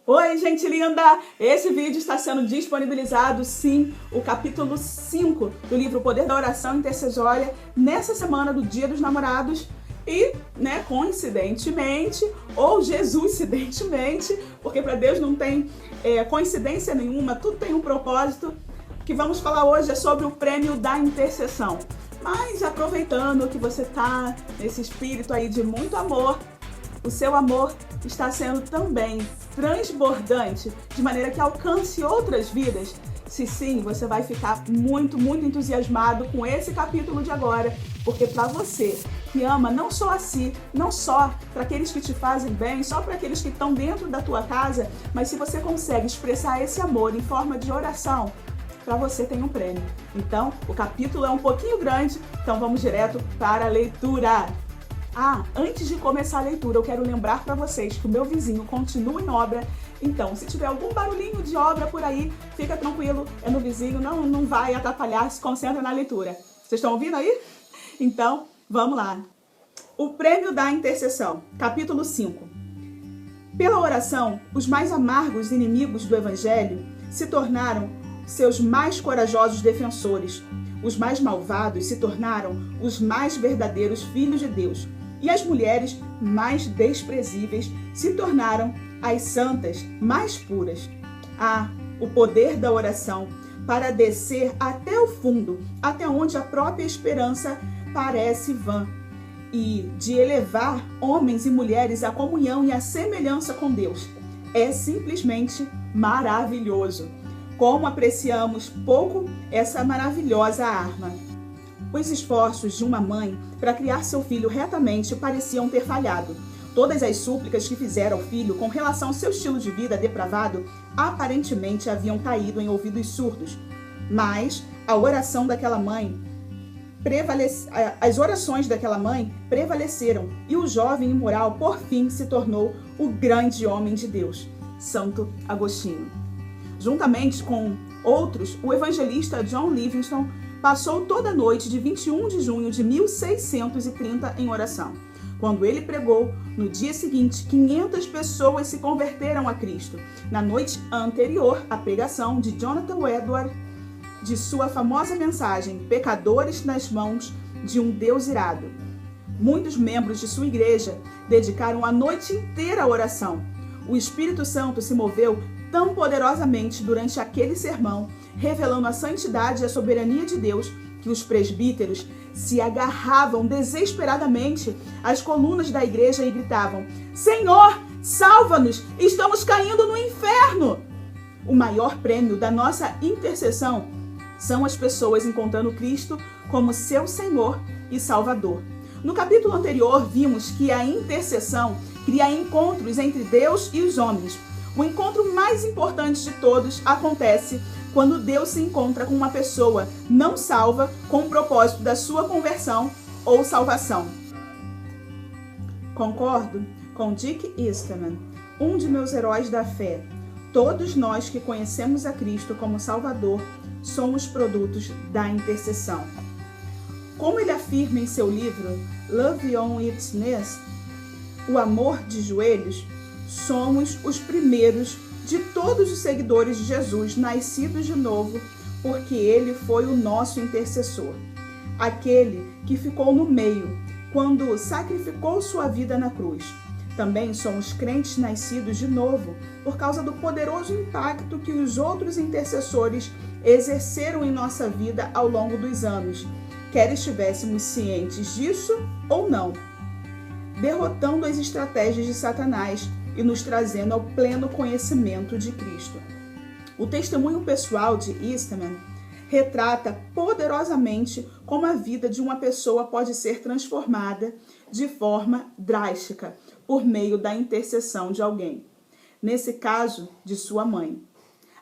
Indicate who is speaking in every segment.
Speaker 1: Oi, gente linda! Esse vídeo está sendo disponibilizado, sim, o capítulo 5 do livro O Poder da Oração Intercessória, nessa semana do Dia dos Namorados. E, coincidentemente, ou Jesusidentemente, porque para Deus não tem coincidência nenhuma, tudo tem um propósito. O que vamos falar hoje é sobre o prêmio da intercessão. Mas aproveitando que você está nesse espírito aí de muito amor, o seu amor está sendo também transbordante, de maneira que alcance outras vidas. Se sim, você vai ficar muito entusiasmado com esse capítulo de agora, porque para você que ama não só a si, não só para aqueles que te fazem bem, só para aqueles que estão dentro da tua casa, mas se você consegue expressar esse amor em forma de oração, para você tem um prêmio. Então, o capítulo é um pouquinho grande, então vamos direto para a leitura. Antes de começar a leitura, eu quero lembrar para vocês que o meu vizinho continua em obra. Então, se tiver algum barulhinho de obra por aí, fica tranquilo, é no vizinho, não vai atrapalhar, se concentra na leitura. Vocês estão ouvindo aí? Então, vamos lá. O prêmio da intercessão, capítulo 5. Pela oração, os mais amargos inimigos do Evangelho se tornaram seus mais corajosos defensores. Os mais malvados se tornaram os mais verdadeiros filhos de Deus. E as mulheres mais desprezíveis se tornaram as santas mais puras. O poder da oração para descer até o fundo, até onde a própria esperança parece vã, e de elevar homens e mulheres à comunhão e à semelhança com Deus. É simplesmente maravilhoso. Como apreciamos pouco essa maravilhosa arma. Os esforços de uma mãe para criar seu filho retamente pareciam ter falhado. Todas as súplicas que fizera ao filho com relação ao seu estilo de vida depravado aparentemente haviam caído em ouvidos surdos. Mas a oração daquela mãe as orações daquela mãe prevaleceram e o jovem imoral, por fim, se tornou o grande homem de Deus, Santo Agostinho. Juntamente com outros, o evangelista John Livingstone passou toda a noite de 21 de junho de 1630 em oração. Quando ele pregou, no dia seguinte, 500 pessoas se converteram a Cristo. Na noite anterior à pregação de Jonathan Edwards, de sua famosa mensagem, Pecadores nas mãos de um Deus irado. Muitos membros de sua igreja dedicaram a noite inteira à oração. O Espírito Santo se moveu tão poderosamente durante aquele sermão, revelando a santidade e a soberania de Deus, que os presbíteros se agarravam desesperadamente às colunas da igreja e gritavam: Senhor, salva-nos! Estamos caindo no inferno! O maior prêmio da nossa intercessão são as pessoas encontrando Cristo como seu Senhor e Salvador. No capítulo anterior, vimos que a intercessão cria encontros entre Deus e os homens. O encontro mais importante de todos acontece quando Deus se encontra com uma pessoa não salva com o propósito da sua conversão ou salvação. Concordo com Dick Eastman, um de meus heróis da fé. Todos nós que conhecemos a Cristo como Salvador somos produtos da intercessão. Como ele afirma em seu livro Love on Its Knees, O Amor de Joelhos, somos os primeiros de todos os seguidores de Jesus nascidos de novo, porque ele foi o nosso intercessor, aquele que ficou no meio quando sacrificou sua vida na cruz. Também somos crentes nascidos de novo por causa do poderoso impacto que os outros intercessores exerceram em nossa vida ao longo dos anos, quer estivéssemos cientes disso ou não, derrotando as estratégias de Satanás e nos trazendo ao pleno conhecimento de Cristo. O testemunho pessoal de Eastman retrata poderosamente como a vida de uma pessoa pode ser transformada de forma drástica por meio da intercessão de alguém. Nesse caso, de sua mãe.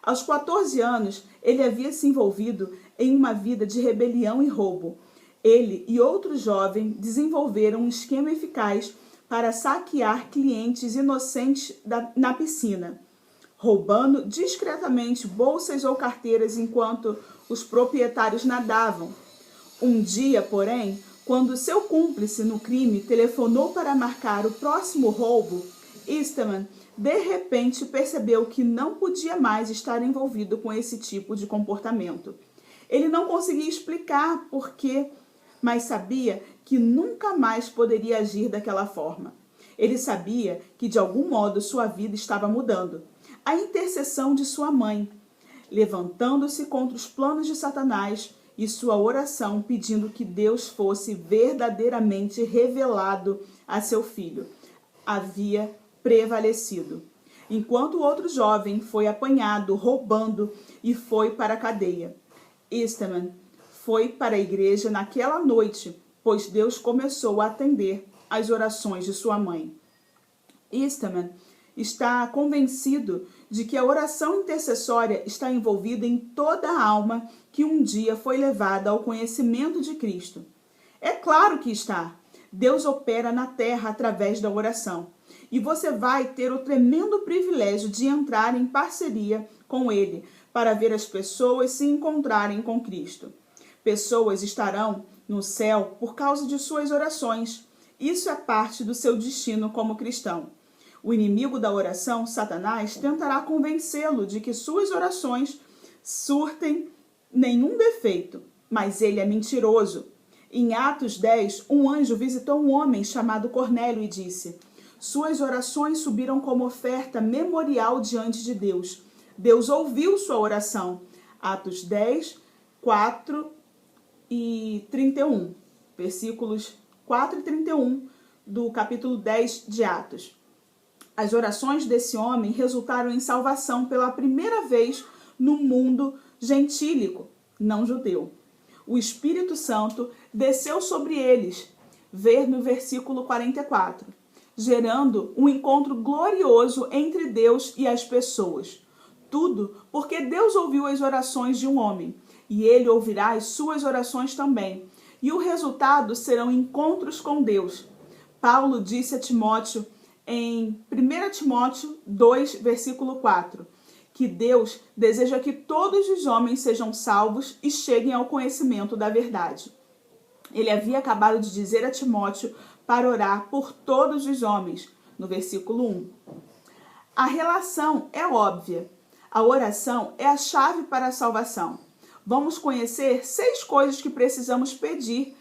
Speaker 1: Aos 14 anos, ele havia se envolvido em uma vida de rebelião e roubo. Ele e outro jovem desenvolveram um esquema eficaz para saquear clientes inocentes na piscina, roubando discretamente bolsas ou carteiras enquanto os proprietários nadavam. Um dia, porém, quando seu cúmplice no crime telefonou para marcar o próximo roubo, Eastman de repente percebeu que não podia mais estar envolvido com esse tipo de comportamento. Ele não conseguia explicar por quê, mas sabia que nunca mais poderia agir daquela forma. Ele sabia que de algum modo sua vida estava mudando. A intercessão de sua mãe, levantando-se contra os planos de Satanás, e sua oração pedindo que Deus fosse verdadeiramente revelado a seu filho, havia prevalecido. Enquanto o outro jovem foi apanhado roubando e foi para a cadeia. Eastman foi para a igreja naquela noite, pois Deus começou a atender às orações de sua mãe. Eastman está convencido de que a oração intercessória está envolvida em toda a alma que um dia foi levada ao conhecimento de Cristo. É claro que está. Deus opera na terra através da oração. E você vai ter o tremendo privilégio de entrar em parceria com Ele para ver as pessoas se encontrarem com Cristo. Pessoas estarão no céu por causa de suas orações. Isso é parte do seu destino como cristão. O inimigo da oração, Satanás, tentará convencê-lo de que suas orações surtem nenhum defeito, mas ele é mentiroso. Em Atos 10, um anjo visitou um homem chamado Cornélio e disse: suas orações subiram como oferta memorial diante de Deus. Deus ouviu sua oração. Atos 10, 4 e 31. Versículos 4 e 31 do capítulo 10 de Atos. As orações desse homem resultaram em salvação pela primeira vez no mundo gentílico, não judeu. O Espírito Santo desceu sobre eles, ver no versículo 44, gerando um encontro glorioso entre Deus e as pessoas. Tudo porque Deus ouviu as orações de um homem, e ele ouvirá as suas orações também. E o resultado serão encontros com Deus. Paulo disse a Timóteo, em 1 Timóteo 2, versículo 4, que Deus deseja que todos os homens sejam salvos e cheguem ao conhecimento da verdade. Ele havia acabado de dizer a Timóteo para orar por todos os homens, no versículo 1. A relação é óbvia. A oração é a chave para a salvação. Vamos conhecer 6 coisas que precisamos pedir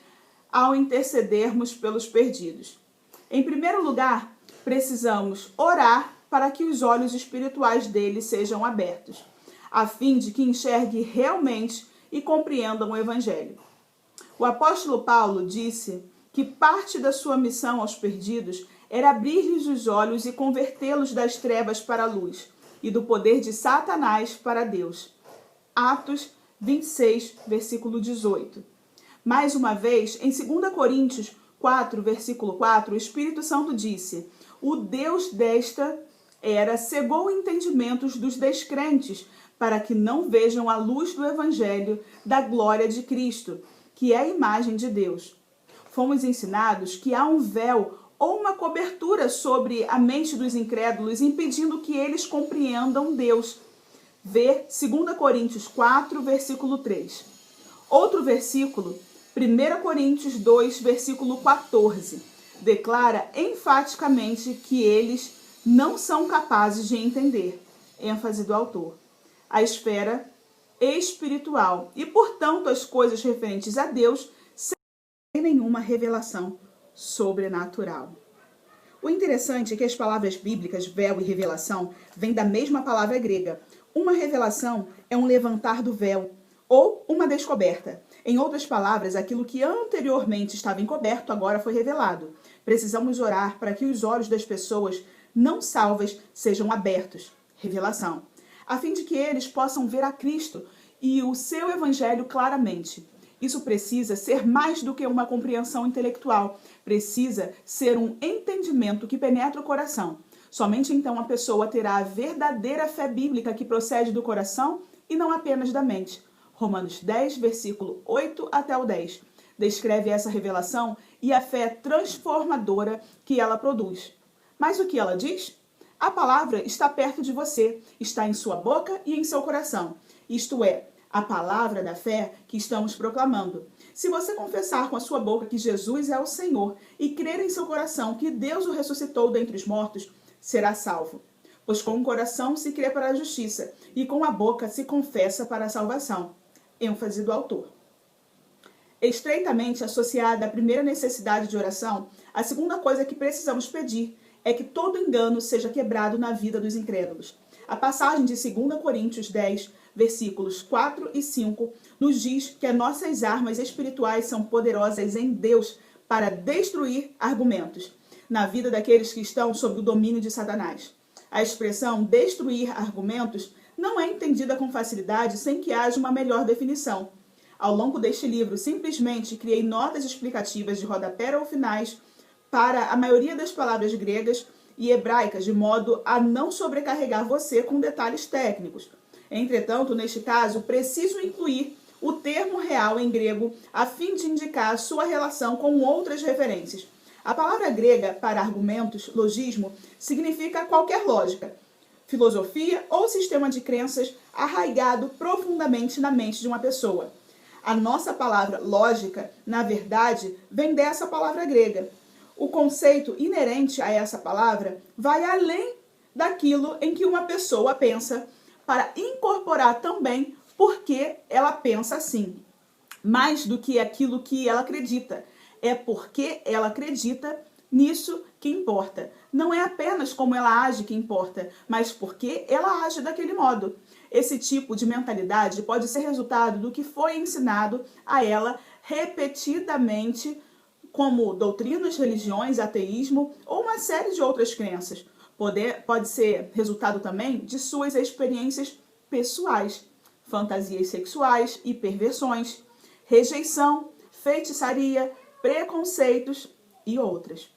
Speaker 1: ao intercedermos pelos perdidos. Em primeiro lugar, precisamos orar para que os olhos espirituais dele sejam abertos, a fim de que enxergue realmente e compreendam o Evangelho. O apóstolo Paulo disse que parte da sua missão aos perdidos era abrir-lhes os olhos e convertê-los das trevas para a luz e do poder de Satanás para Deus. Atos 26, versículo 18. Mais uma vez, em 2 Coríntios 4, versículo 4, o Espírito Santo disse: o Deus desta era cegou os entendimentos dos descrentes, para que não vejam a luz do Evangelho da glória de Cristo, que é a imagem de Deus. Fomos ensinados que há um véu ou uma cobertura sobre a mente dos incrédulos, impedindo que eles compreendam Deus. Vê 2 Coríntios 4, versículo 3. Outro versículo, 1 Coríntios 2, versículo 14, declara enfaticamente que eles não são capazes de entender, ênfase do autor, a esfera espiritual e, portanto, as coisas referentes a Deus sem nenhuma revelação sobrenatural. O interessante é que as palavras bíblicas véu e revelação vêm da mesma palavra grega. Uma revelação é um levantar do véu ou uma descoberta. Em outras palavras, aquilo que anteriormente estava encoberto agora foi revelado. Precisamos orar para que os olhos das pessoas não salvas sejam abertos, revelação, a fim de que eles possam ver a Cristo e o seu Evangelho claramente. Isso precisa ser mais do que uma compreensão intelectual, precisa ser um entendimento que penetra o coração. Somente então a pessoa terá a verdadeira fé bíblica que procede do coração e não apenas da mente. Romanos 10, versículo 8 até o 10, descreve essa revelação e a fé transformadora que ela produz. Mas o que ela diz? A palavra está perto de você, está em sua boca e em seu coração. Isto é, a palavra da fé que estamos proclamando. Se você confessar com a sua boca que Jesus é o Senhor e crer em seu coração que Deus o ressuscitou dentre os mortos, será salvo. Pois com o coração se crê para a justiça, e com a boca se confessa para a salvação. ênfase do autor. Estreitamente associada à primeira necessidade de oração, a segunda coisa que precisamos pedir é que todo engano seja quebrado na vida dos incrédulos. A passagem de 2 Coríntios 10, versículos 4 e 5, nos diz que as nossas armas espirituais são poderosas em Deus para destruir argumentos na vida daqueles que estão sob o domínio de Satanás. A expressão destruir argumentos não é entendida com facilidade sem que haja uma melhor definição. Ao longo deste livro, simplesmente criei notas explicativas de rodapé ou finais para a maioria das palavras gregas e hebraicas, de modo a não sobrecarregar você com detalhes técnicos. Entretanto, neste caso, preciso incluir o termo real em grego a fim de indicar sua relação com outras referências. A palavra grega para argumentos, logismo, significa qualquer lógica, filosofia ou sistema de crenças arraigado profundamente na mente de uma pessoa. A nossa palavra lógica, na verdade, vem dessa palavra grega. O conceito inerente a essa palavra vai além daquilo em que uma pessoa pensa, para incorporar também porque ela pensa assim. Mais do que aquilo que ela acredita, é porque ela acredita nisso que importa. Não é apenas como ela age que importa, mas porque ela age daquele modo. Esse tipo de mentalidade pode ser resultado do que foi ensinado a ela repetidamente, como doutrinas, religiões, ateísmo ou uma série de outras crenças. Pode ser resultado também de suas experiências pessoais, fantasias sexuais e perversões, rejeição, feitiçaria, preconceitos e outras.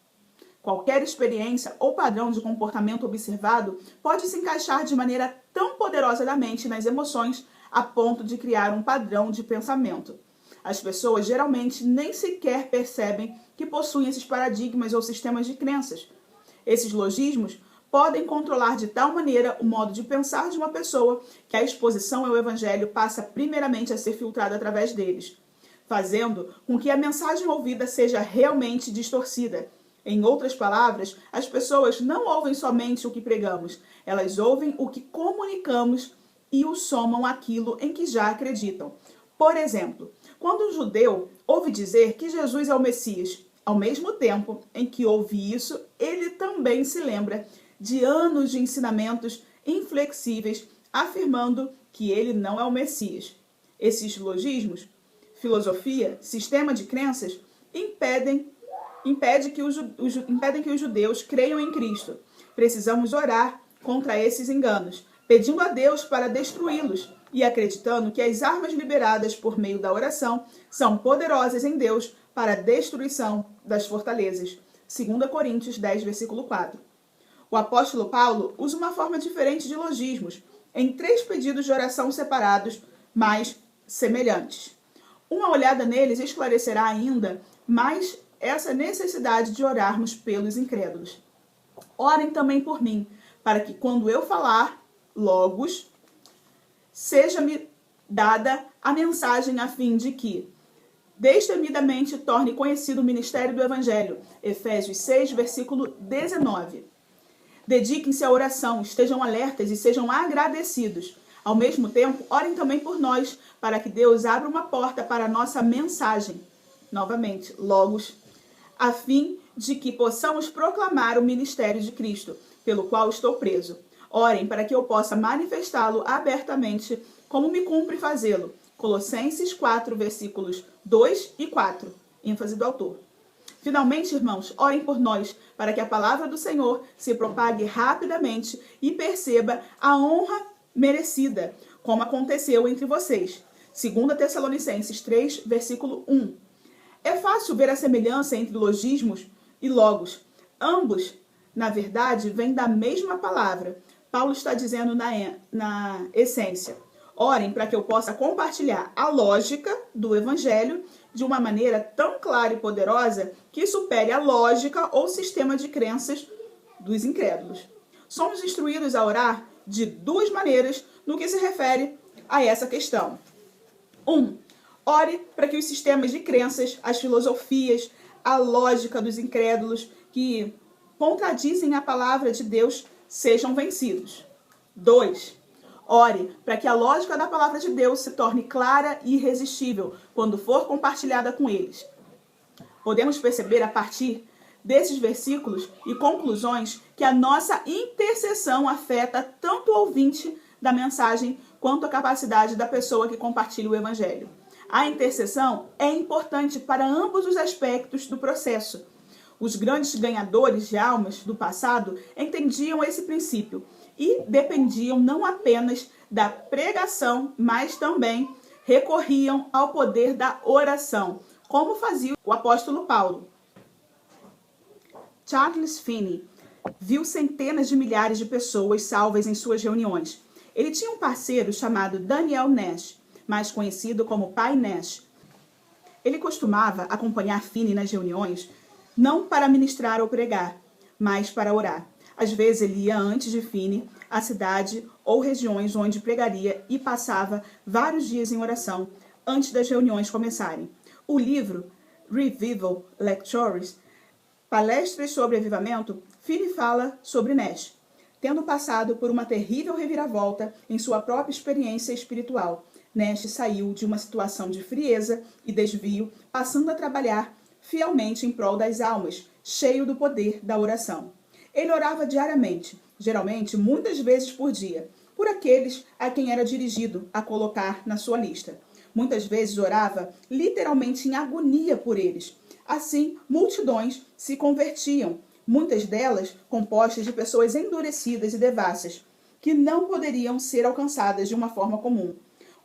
Speaker 1: Qualquer experiência ou padrão de comportamento observado pode se encaixar de maneira tão poderosa na mente e nas emoções a ponto de criar um padrão de pensamento. As pessoas geralmente nem sequer percebem que possuem esses paradigmas ou sistemas de crenças. Esses logismos podem controlar de tal maneira o modo de pensar de uma pessoa que a exposição ao evangelho passa primeiramente a ser filtrada através deles, fazendo com que a mensagem ouvida seja realmente distorcida. Em outras palavras, as pessoas não ouvem somente o que pregamos, elas ouvem o que comunicamos e o somam àquilo em que já acreditam. Por exemplo, quando um judeu ouve dizer que Jesus é o Messias, ao mesmo tempo em que ouve isso, ele também se lembra de anos de ensinamentos inflexíveis afirmando que ele não é o Messias. Esses logismos, filosofia, sistema de crenças, impedem que os judeus creiam em Cristo. Precisamos orar contra esses enganos, pedindo a Deus para destruí-los e acreditando que as armas liberadas por meio da oração são poderosas em Deus para a destruição das fortalezas. 2 Coríntios 10, versículo 4. O apóstolo Paulo usa uma forma diferente de logismos, em 3 pedidos de oração separados, mas semelhantes. Uma olhada neles esclarecerá ainda mais essa necessidade de orarmos pelos incrédulos. Orem também por mim, para que quando eu falar, logos, seja-me dada a mensagem a fim de que destemidamente torne conhecido o ministério do Evangelho. Efésios 6, versículo 19. Dediquem-se à oração, estejam alertas e sejam agradecidos. Ao mesmo tempo, orem também por nós, para que Deus abra uma porta para a nossa mensagem. Novamente, logos, a fim de que possamos proclamar o ministério de Cristo, pelo qual estou preso. Orem para que eu possa manifestá-lo abertamente, como me cumpre fazê-lo. Colossenses 4, versículos 2 e 4. ênfase do autor. Finalmente, irmãos, orem por nós, para que a palavra do Senhor se propague rapidamente e perceba a honra merecida, como aconteceu entre vocês. 2 Tessalonicenses 3, versículo 1. É fácil ver a semelhança entre logismos e logos. Ambos, na verdade, vêm da mesma palavra. Paulo está dizendo na essência. Orem para que eu possa compartilhar a lógica do Evangelho de uma maneira tão clara e poderosa que supere a lógica ou sistema de crenças dos incrédulos. Somos instruídos a orar de 2 maneiras no que se refere a essa questão. 1. Ore para que os sistemas de crenças, as filosofias, a lógica dos incrédulos que contradizem a palavra de Deus sejam vencidos. 2. Ore para que a lógica da palavra de Deus se torne clara e irresistível quando for compartilhada com eles. Podemos perceber a partir desses versículos e conclusões que a nossa intercessão afeta tanto o ouvinte da mensagem quanto a capacidade da pessoa que compartilha o evangelho. A intercessão é importante para ambos os aspectos do processo. Os grandes ganhadores de almas do passado entendiam esse princípio e dependiam não apenas da pregação, mas também recorriam ao poder da oração, como fazia o apóstolo Paulo. Charles Finney viu centenas de milhares de pessoas salvas em suas reuniões. Ele tinha um parceiro chamado Daniel Nash, mais conhecido como Pai Nash. Ele costumava acompanhar Finney nas reuniões, não para ministrar ou pregar, mas para orar. Às vezes ele ia antes de Finney à cidade ou regiões onde pregaria e passava vários dias em oração antes das reuniões começarem. O livro Revival Lectures, Palestras sobre Avivamento, Finney fala sobre Nash, tendo passado por uma terrível reviravolta em sua própria experiência espiritual. Nash saiu de uma situação de frieza e desvio, passando a trabalhar fielmente em prol das almas, cheio do poder da oração. Ele orava diariamente, geralmente muitas vezes por dia, por aqueles a quem era dirigido a colocar na sua lista. Muitas vezes orava literalmente em agonia por eles. Assim, multidões se convertiam, muitas delas compostas de pessoas endurecidas e devassas, que não poderiam ser alcançadas de uma forma comum.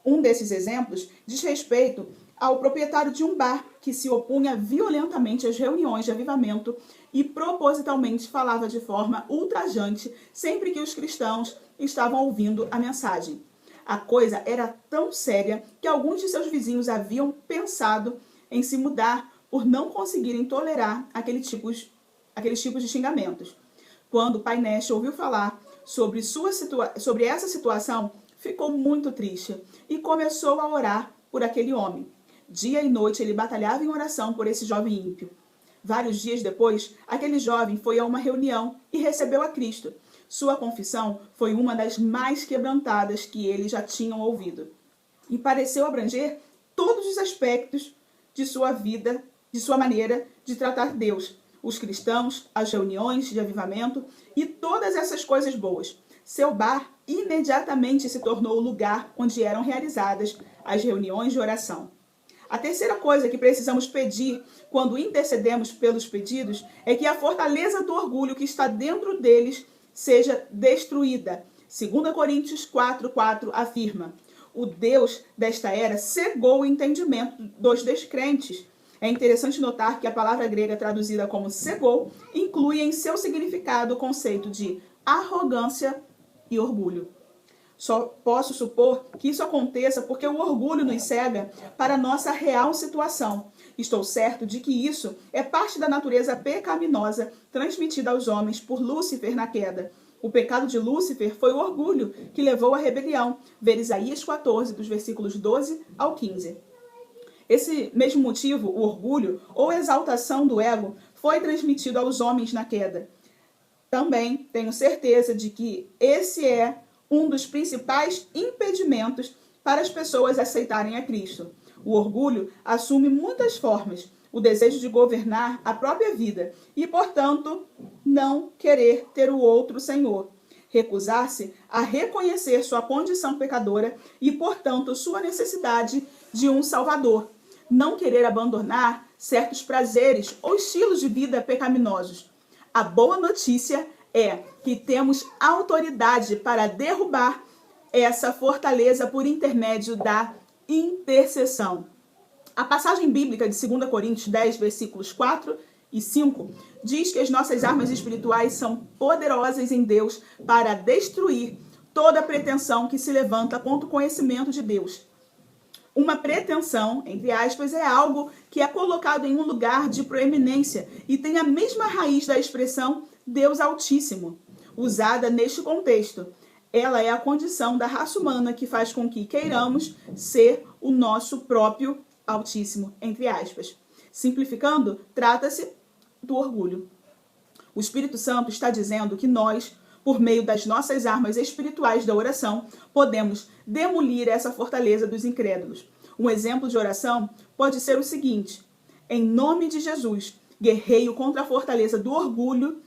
Speaker 1: Um desses exemplos diz respeito ao proprietário de um bar que se opunha violentamente às reuniões de avivamento e propositalmente falava de forma ultrajante sempre que os cristãos estavam ouvindo a mensagem. A coisa era tão séria que alguns de seus vizinhos haviam pensado em se mudar por não conseguirem tolerar aqueles tipos de xingamentos. Quando o Pai Nash ouviu falar sobre essa situação, ficou muito triste e começou a orar por aquele homem. Dia e noite ele batalhava em oração por esse jovem ímpio. Vários dias depois, aquele jovem foi a uma reunião e recebeu a Cristo. Sua confissão foi uma das mais quebrantadas que eles já tinham ouvido e pareceu abranger todos os aspectos de sua vida, de sua maneira de tratar Deus, os cristãos, as reuniões de avivamento e todas essas coisas boas. Seu bar imediatamente se tornou o lugar onde eram realizadas as reuniões de oração. A terceira coisa que precisamos pedir quando intercedemos pelos pedidos é que a fortaleza do orgulho que está dentro deles seja destruída. 2 Coríntios 4:4 afirma: o Deus desta era cegou o entendimento dos descrentes. É interessante notar que a palavra grega traduzida como cegou inclui em seu significado o conceito de arrogância e orgulho. Só posso supor que isso aconteça porque o orgulho nos cega para a nossa real situação. Estou certo de que isso é parte da natureza pecaminosa transmitida aos homens por Lúcifer na queda. O pecado de Lúcifer foi o orgulho que levou à rebelião. Ver Isaías 14, dos versículos 12 ao 15. Esse mesmo motivo, o orgulho ou exaltação do ego, foi transmitido aos homens na queda. Também tenho certeza de que esse é um dos principais impedimentos para as pessoas aceitarem a Cristo. O orgulho assume muitas formas, o desejo de governar a própria vida e, portanto, não querer ter o outro Senhor, recusar-se a reconhecer sua condição pecadora e, portanto, sua necessidade de um Salvador, não querer abandonar certos prazeres ou estilos de vida pecaminosos. A boa notícia é que temos autoridade para derrubar essa fortaleza por intermédio da intercessão. A passagem bíblica de 2 Coríntios 10, versículos 4 e 5, diz que as nossas armas espirituais são poderosas em Deus para destruir toda pretensão que se levanta contra o conhecimento de Deus. Uma pretensão, entre aspas, é algo que é colocado em um lugar de proeminência e tem a mesma raiz da expressão Deus Altíssimo, usada neste contexto. Ela é a condição da raça humana que faz com que queiramos ser o nosso próprio Altíssimo, entre aspas. Simplificando, trata-se do orgulho. O Espírito Santo está dizendo que nós, por meio das nossas armas espirituais da oração, podemos demolir essa fortaleza dos incrédulos. Um exemplo de oração pode ser o seguinte: em nome de Jesus, guerreio contra a fortaleza do orgulho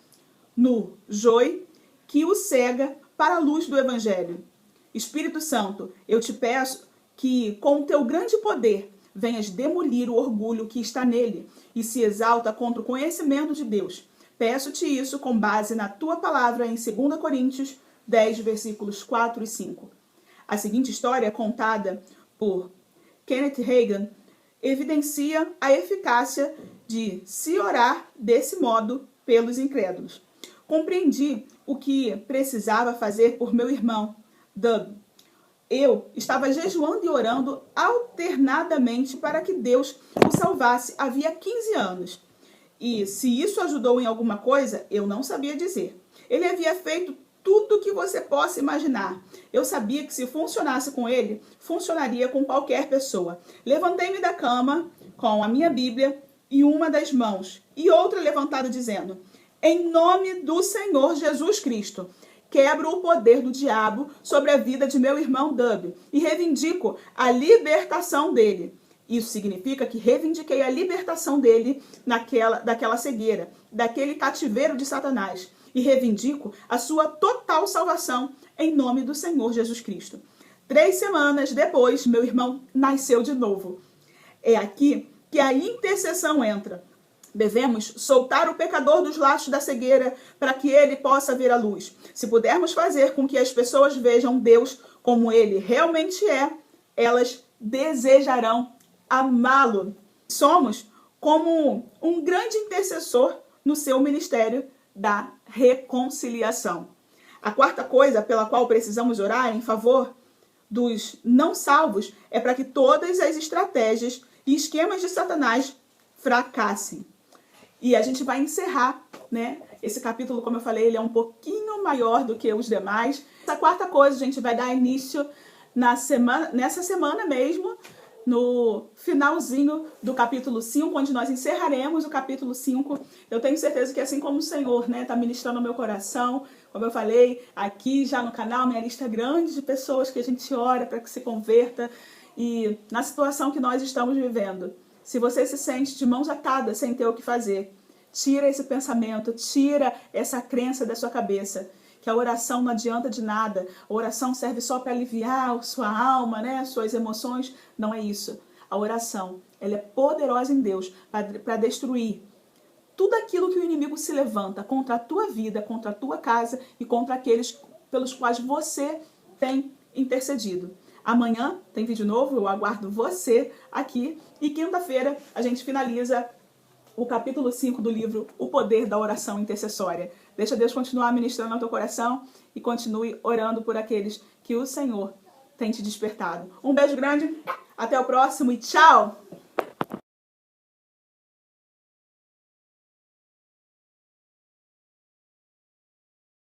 Speaker 1: no joio que o cega para a luz do Evangelho. Espírito Santo, eu te peço que, com o teu grande poder, venhas demolir o orgulho que está nele e se exalta contra o conhecimento de Deus. Peço-te isso com base na tua palavra em 2 Coríntios 10, versículos 4 e 5. A seguinte história, contada por Kenneth Hagin, evidencia a eficácia de se orar desse modo pelos incrédulos. Compreendi o que precisava fazer por meu irmão, Doug. Eu estava jejuando e orando alternadamente para que Deus o salvasse havia 15 anos. E se isso ajudou em alguma coisa, eu não sabia dizer. Ele havia feito tudo o que você possa imaginar. Eu sabia que se funcionasse com ele, funcionaria com qualquer pessoa. Levantei-me da cama com a minha Bíblia em uma das mãos e outra levantada dizendo: em nome do Senhor Jesus Cristo, quebro o poder do diabo sobre a vida de meu irmão Doug e reivindico a libertação dele. Isso significa que reivindiquei a libertação dele daquela cegueira, daquele cativeiro de Satanás. E reivindico a sua total salvação em nome do Senhor Jesus Cristo. 3 semanas depois, meu irmão nasceu de novo. É aqui que a intercessão entra. Devemos soltar o pecador dos laços da cegueira para que ele possa ver a luz. Se pudermos fazer com que as pessoas vejam Deus como ele realmente é, elas desejarão amá-lo. Somos como um grande intercessor no seu ministério da reconciliação. A quarta coisa pela qual precisamos orar em favor dos não salvos é para que todas as estratégias e esquemas de Satanás fracassem. E a gente vai encerrar, né? Esse capítulo, como eu falei, ele é um pouquinho maior do que os demais. Essa quarta coisa a gente vai dar início nessa semana mesmo, no finalzinho do capítulo 5, onde nós encerraremos o capítulo 5. Eu tenho certeza que assim como o Senhor, né, está ministrando no meu coração, como eu falei, aqui já no canal, minha lista grande de pessoas que a gente ora para que se converta. E na situação que nós estamos vivendo, se você se sente de mãos atadas sem ter o que fazer, tira esse pensamento, tira essa crença da sua cabeça, que a oração não adianta de nada, a oração serve só para aliviar sua alma, né, suas emoções. Não é isso. A oração, ela é poderosa em Deus para destruir tudo aquilo que o inimigo se levanta contra a tua vida, contra a tua casa e contra aqueles pelos quais você tem intercedido. Amanhã tem vídeo novo, eu aguardo você aqui. E quinta-feira a gente finaliza o capítulo 5 do livro O Poder da Oração Intercessória. Deixa Deus continuar ministrando no teu coração e continue orando por aqueles que o Senhor tem te despertado. Um beijo grande, até o próximo e tchau!